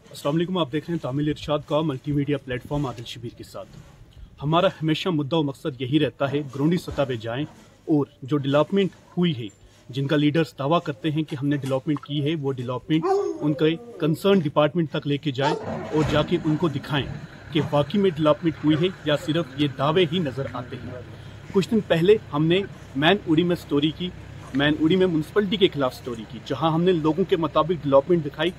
अस्सलाम वालेकुम। आप देख रहे हैं तामिल इरशाद का मल्टीमीडिया प्लेटफॉर्म आदिल शबीर के साथ। हमारा हमेशा मुद्दा और मकसद यही रहता है ग्राउंडी सतह पे जाएं और जो डेवलपमेंट हुई है, जिनका लीडर्स दावा करते हैं कि हमने डेवलपमेंट की है, वो डेवलपमेंट उनके कंसर्न डिपार्टमेंट तक लेके जाएं और जाके उनको दिखाएं कि वाकई में डेवलपमेंट हुई है या सिर्फ ये दावे ही नजर आते हैं। कुछ दिन पहले हमने मैन उड़ी में स्टोरी की, मैन उड़ी में म्यूनसिपलिटी के खिलाफ स्टोरी की, जहां हमने लोगों के मुताबिक डेवलपमेंट दिखाई,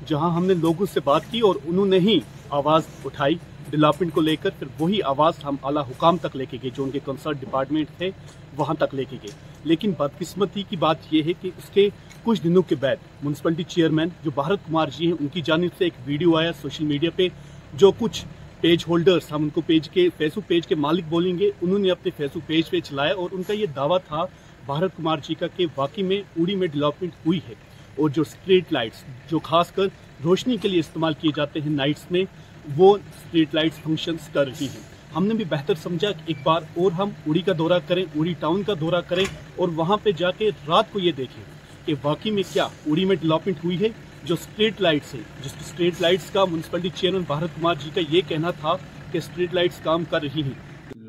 जहां हमने लोगों से बात की और उन्होंने ही आवाज़ उठाई डेवलपमेंट को लेकर। फिर वही आवाज़ हम आला हुकाम तक लेके गए, जो उनके कंसर्न डिपार्टमेंट थे वहां तक लेके गए। लेकिन बदकिस्मती की बात यह है कि उसके कुछ दिनों के बाद म्यूनसिपलिटी चेयरमैन जो भारत कुमार जी हैं, उनकी जानिब से एक वीडियो आया सोशल मीडिया पे, जो कुछ पेज होल्डर्स, हम उनको पेज के फेसबुक पेज के मालिक बोलेंगे, उन्होंने अपने फेसबुक पेज पे चलाया और उनका ये दावा था भारत कुमार जी का कि वाकई में उड़ी में डेवलपमेंट हुई है और जो स्ट्रीट लाइट्स जो खासकर रोशनी के लिए इस्तेमाल किए जाते हैं नाइट्स में, वो स्ट्रीट लाइट्स फंक्शंस कर रही हैं। हमने भी बेहतर समझा कि एक बार और हम उड़ी का दौरा करें, उड़ी टाउन का दौरा करें और वहाँ पे जाके रात को ये देखें कि वाकई में क्या उड़ी में डेवलपमेंट हुई है। जो स्ट्रीट लाइट्स है, जिस स्ट्रीट लाइट्स का म्यूनसिपलिटी चेयरमैन भारत कुमार जी का ये कहना था कि स्ट्रीट लाइट्स काम कर रही हैं।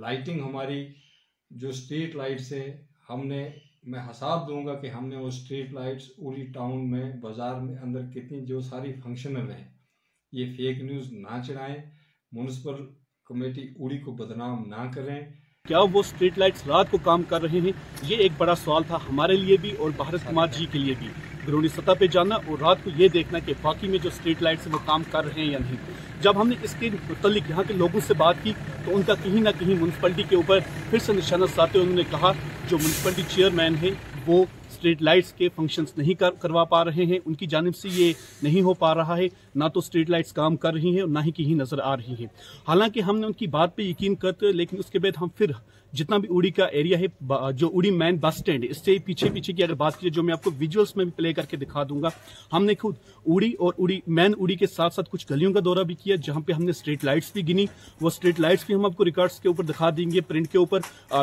लाइटिंग हमारी जो स्ट्रीट लाइट्स है, मैं हिसाब दूंगा कि हमने वो स्ट्रीट लाइट्स उड़ी टाउन में, बाजार में अंदर कितनी जो सारी फंक्शनल हैं। ये फेक न्यूज़ ना चलाएं, म्यूनसिपल कमेटी उड़ी को बदनाम ना करें। क्या वो स्ट्रीट लाइट्स रात को काम कर रहे हैं? ये एक बड़ा सवाल था हमारे लिए भी और भारत कुमार जी के लिए भी। ग्राउंडी सतह पे जाना और रात को ये देखना कि वाकई में जो स्ट्रीट लाइट्स हैं वो काम कर रहे हैं या नहीं। जब हमने इसके मुतालिक यहाँ के लोगों से बात की तो उनका कहीं ना कहीं म्यूनसिपलिटी के ऊपर फिर से निशाना साधते हुए उन्होंने कहा जो म्यूनसिपलिटी चेयरमैन है वो स्ट्रीट लाइट्स के फंक्शंस नहीं करवा पा रहे हैं, उनकी जानिब से ये नहीं हो पा रहा है। ना तो स्ट्रीट लाइट्स काम कर रही हैं और ना ही कहीं नजर आ रही हैं। हालांकि हमने उनकी बात पे यकीन करते, लेकिन उसके बाद हम फिर जितना भी उड़ी का एरिया है, जो उड़ी मैन बस स्टैंड, इससे पीछे की अगर बात करें, जो मैं आपको विजुअल्स में भी प्ले करके दिखा दूंगा, हमने खुद उड़ी और मैन उड़ी के साथ साथ कुछ गलियों का दौरा भी किया, जहां पे हमने स्ट्रीट लाइट्स भी गिनी। वो स्ट्रीट लाइट्स भी हम आपको रिकॉर्ड्स के ऊपर दिखा देंगे, प्रिंट के ऊपर,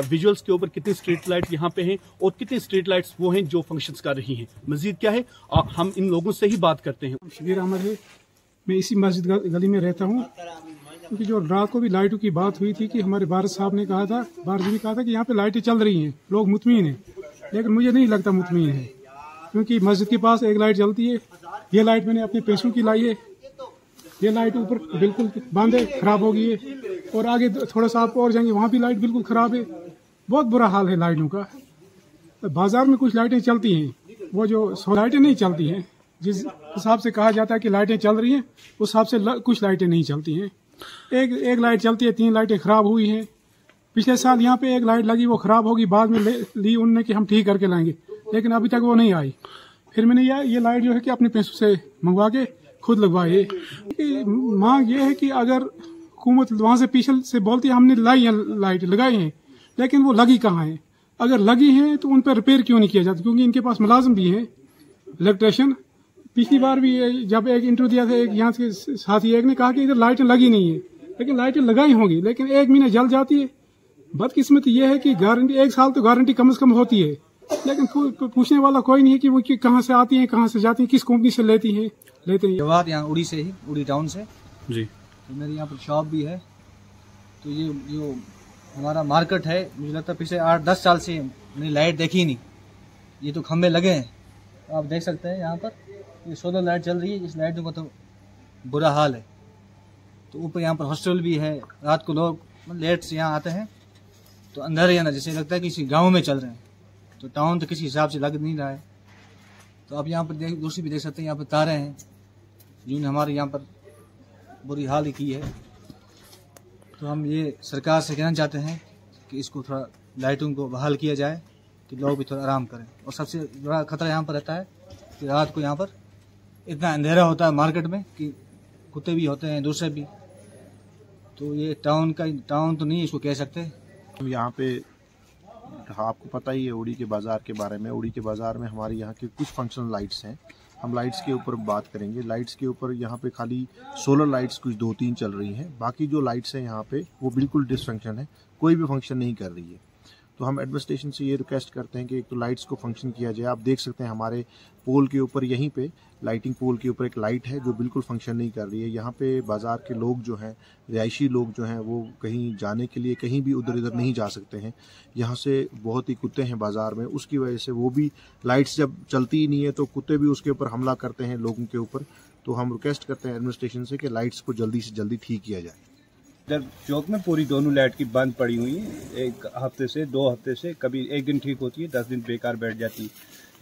विजुअल्स के ऊपर, कितनी स्ट्रीट लाइट यहाँ पे हैं और कितनी स्ट्रीट लाइट्स वो हैं जो फंक्शंस कर रही हैं। मजीद क्या है, हम इन लोगों से ही बात करते हैं। शबीर अहमद है, मैं इसी मस्जिद गली में रहता हूँ। क्योंकि जो रात को भी लाइटों की बात हुई थी कि हमारे भारत साहब ने कहा था, भारत जी ने कहा था कि यहाँ पे लाइटें चल रही हैं, लोग मुतमीन हैं, लेकिन मुझे नहीं लगता मुतमीन है। क्योंकि मस्जिद के पास एक लाइट जलती है, ये लाइट मैंने अपने पैसों की लाई है, ये लाइट ऊपर बिल्कुल बांधे खराब हो गई है और आगे थोड़ा सा आप और जाएंगे वहाँ भी लाइट बिल्कुल खराब है। बहुत बुरा हाल है लाइटों का। बाजार में कुछ लाइटें चलती हैं, वो जो 100 लाइटें नहीं चलती हैं, जिस हिसाब से कहा जाता है कि लाइटें चल रही हैं, उस हिसाब से कुछ लाइटें नहीं चलती हैं। एक लाइट चलती है, 3 लाइटें खराब हुई हैं। पिछले साल यहाँ पे एक लाइट लगी, वो खराब होगी, बाद में ली उन्होंने कि हम ठीक करके लाएंगे, लेकिन अभी तक वो नहीं आई। फिर मैंने ये लाइट जो है कि अपने पैसों से मंगवा के खुद लगवाई। मांग ये है कि अगर हुकूमत वहाँ से पीछे से बोलती है हमने लाई है, लाइट लगाई हैं, लेकिन वो लगी कहाँ है? अगर लगी है तो उन पर रिपेयर क्यों नहीं किया जाता? क्योंकि इनके पास मुलाजिम भी है, इलेक्ट्रिशियन। पिछली बार भी जब एक इंटरव्यू दिया था, एक यहाँ के साथी एक ने कहा कि इधर लाइटें लगी नहीं है, लेकिन लाइटें लगाई होंगी, लेकिन 1 महीना जल जाती है। बदकिस्मती ये है कि गारंटी 1 साल तो गारंटी कम से कम होती है, लेकिन पूछने वाला कोई नहीं है कि वो कहाँ से आती है, कहाँ से जाती है, किस कंपनी से लेते हैं। जवाहर यहाँ उड़ी से ही, उड़ी टाउन से जी। तो मेरी यहाँ पर शॉप भी है। तो ये जो हमारा मार्केट है, मुझे लगता है पिछले 8-10 साल से मैंने लाइट देखी नहीं। ये तो खंबे लगे हैं, तो आप देख सकते हैं यहाँ पर ये सोलर लाइट चल रही है। इस लाइटों का तो बुरा हाल है। तो ऊपर यहाँ पर हॉस्टल भी है, रात को लोग लेट से यहाँ आते हैं तो अंदर ही अंदर जैसे लगता है किसी गाँव में चल रहे हैं। तो टाउन तो किसी हिसाब से लग नहीं रहा है। तो आप यहाँ पर दूसरी भी देख सकते हैं, यहाँ पर तारे हैं जिन्होंने हमारे यहाँ पर बुरी हाल ही की है। तो हम ये सरकार से कहना चाहते हैं कि इसको थोड़ा लाइटों को बहाल किया जाए कि लोग भी थोड़ा आराम करें। और सबसे बड़ा खतरा यहाँ पर रहता है कि रात को यहाँ पर इतना अंधेरा होता है मार्केट में कि कुत्ते भी होते हैं, दूसरे भी। तो ये टाउन तो नहीं इसको कह सकते। यहाँ पे आपको पता ही है उड़ी के बाज़ार के बारे में। उड़ी के बाज़ार में हमारे यहाँ के कुछ फंक्शनल लाइट्स हैं, हम लाइट्स के ऊपर बात करेंगे। लाइट्स के ऊपर यहाँ पे खाली सोलर लाइट्स कुछ 2-3 चल रही हैं, बाकी जो लाइट्स हैं यहाँ पे वो बिल्कुल डिसफंक्शन है, कोई भी फंक्शन नहीं कर रही है। तो हम एडमिनिस्ट्रेशन से ये रिक्वेस्ट करते हैं कि एक तो लाइट्स को फंक्शन किया जाए। आप देख सकते हैं हमारे पोल के ऊपर, यहीं पे लाइटिंग पोल के ऊपर एक लाइट है जो बिल्कुल फंक्शन नहीं कर रही है। यहाँ पे बाज़ार के लोग जो हैं, रिहायशी लोग जो हैं, वो कहीं जाने के लिए कहीं भी उधर इधर नहीं जा सकते हैं। यहाँ से बहुत ही कुत्ते हैं बाज़ार में, उसकी वजह से वो भी लाइट्स जब चलती ही नहीं है तो कुत्ते भी उसके ऊपर हमला करते हैं लोगों के ऊपर। तो हम रिक्वेस्ट करते हैं एडमिनिस्ट्रेशन से कि लाइट्स को जल्दी से जल्दी ठीक किया जाए। इधर चौक में पूरी दोनों लाइट की बंद पड़ी हुई है, 1 हफ्ते से 2 हफ्ते से, कभी 1 दिन ठीक होती है, 10 दिन बेकार बैठ जाती है।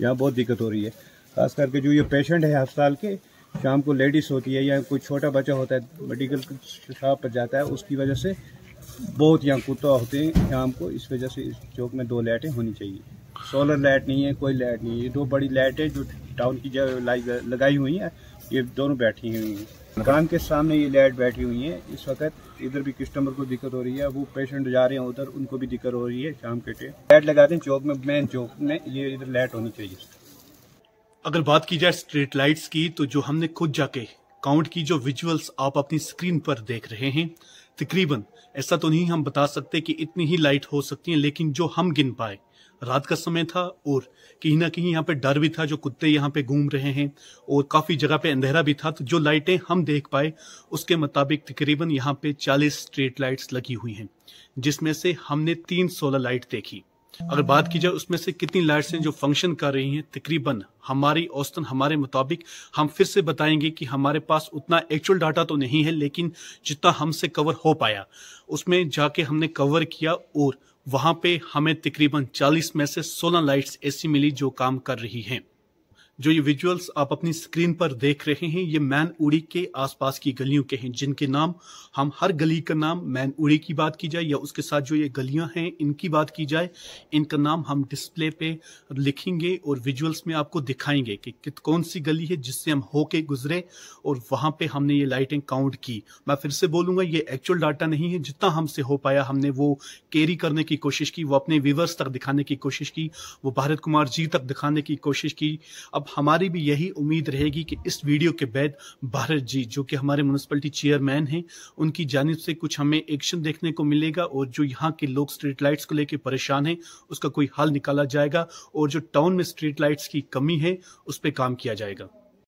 यहाँ बहुत दिक्कत हो रही है, खास करके जो ये पेशेंट है अस्पताल के, शाम को लेडीज होती है या कोई छोटा बच्चा होता है मेडिकल शॉप पर जाता है, उसकी वजह से बहुत यहाँ कुत्ता होते हैं शाम को। इस वजह से इस चौक में 2 लाइटें होनी चाहिए। सोलर लाइट नहीं है, कोई लाइट नहीं है। ये 2 बड़ी लाइटें जो टाउन की लगाई हुई है, ये दोनों बैठी हुई हैं। दुकान के सामने ये लाइट बैठी हुई है। इस वक्त इधर भी कस्टमर को दिक्कत हो रही है, वो पेशेंट जा रहे हैं उधर, उनको भी दिक्कत हो रही है। शाम के टाइम लाइट लगाते हैं चौक में, मेन चौक में ये इधर लाइट होनी चाहिए। अगर बात की जाए स्ट्रीट लाइट्स की, तो जो हमने खुद जाके काउंट की, जो विजुअल्स आप अपनी स्क्रीन पर देख रहे हैं, तकरीबन ऐसा तो नहीं हम बता सकते कि इतनी ही लाइट हो सकती हैं, लेकिन जो हम गिन पाए, रात का समय था और कहीं ना कहीं यहाँ पे डर भी था, जो कुत्ते यहाँ पे घूम रहे हैं और काफी जगह पे अंधेरा भी था। तो जो लाइटें हम देख पाए उसके मुताबिक तकरीबन यहाँ पे 40 स्ट्रीट लाइट्स लगी हुई हैं, जिसमें से हमने 3 सोलर लाइट देखी। अगर बात की जाए उसमें से कितनी लाइट्स हैं जो फंक्शन कर रही हैं, तकरीबन हमारी औसतन हमारे मुताबिक, हम फिर से बताएंगे कि हमारे पास उतना एक्चुअल डाटा तो नहीं है, लेकिन जितना हमसे कवर हो पाया उसमें जाके हमने कवर किया और वहां पे हमें तकरीबन 40 में से 16 लाइट्स ऐसी मिली जो काम कर रही हैं। जो ये विजुअल्स आप अपनी स्क्रीन पर देख रहे हैं, ये मैन उड़ी के आसपास की गलियों के हैं, जिनके नाम हम हर गली का नाम, मैन उड़ी की बात की जाए या उसके साथ जो ये गलियां हैं इनकी बात की जाए, इनका नाम हम डिस्प्ले पे लिखेंगे और विजुअल्स में आपको दिखाएंगे कि कौन सी गली है जिससे हम होके गुजरे और वहां पे हमने ये लाइटें काउंट की। मैं फिर से बोलूंगा, ये एक्चुअल डाटा नहीं है, जितना हमसे हो पाया हमने वो कैरी करने की कोशिश की, वो अपने व्यूअर्स तक दिखाने की कोशिश की, वो भारत कुमार जी तक दिखाने की कोशिश की। अब हमारी भी यही उम्मीद रहेगी कि इस वीडियो के बाद भारत जी, जो कि हमारे म्युनिसिपैलिटी चेयरमैन हैं, उनकी जानिब से कुछ हमें एक्शन देखने को मिलेगा और जो यहाँ के लोग स्ट्रीट लाइट्स को लेकर परेशान हैं उसका कोई हल निकाला जाएगा और जो टाउन में स्ट्रीट लाइट्स की कमी है उस पर काम किया जाएगा।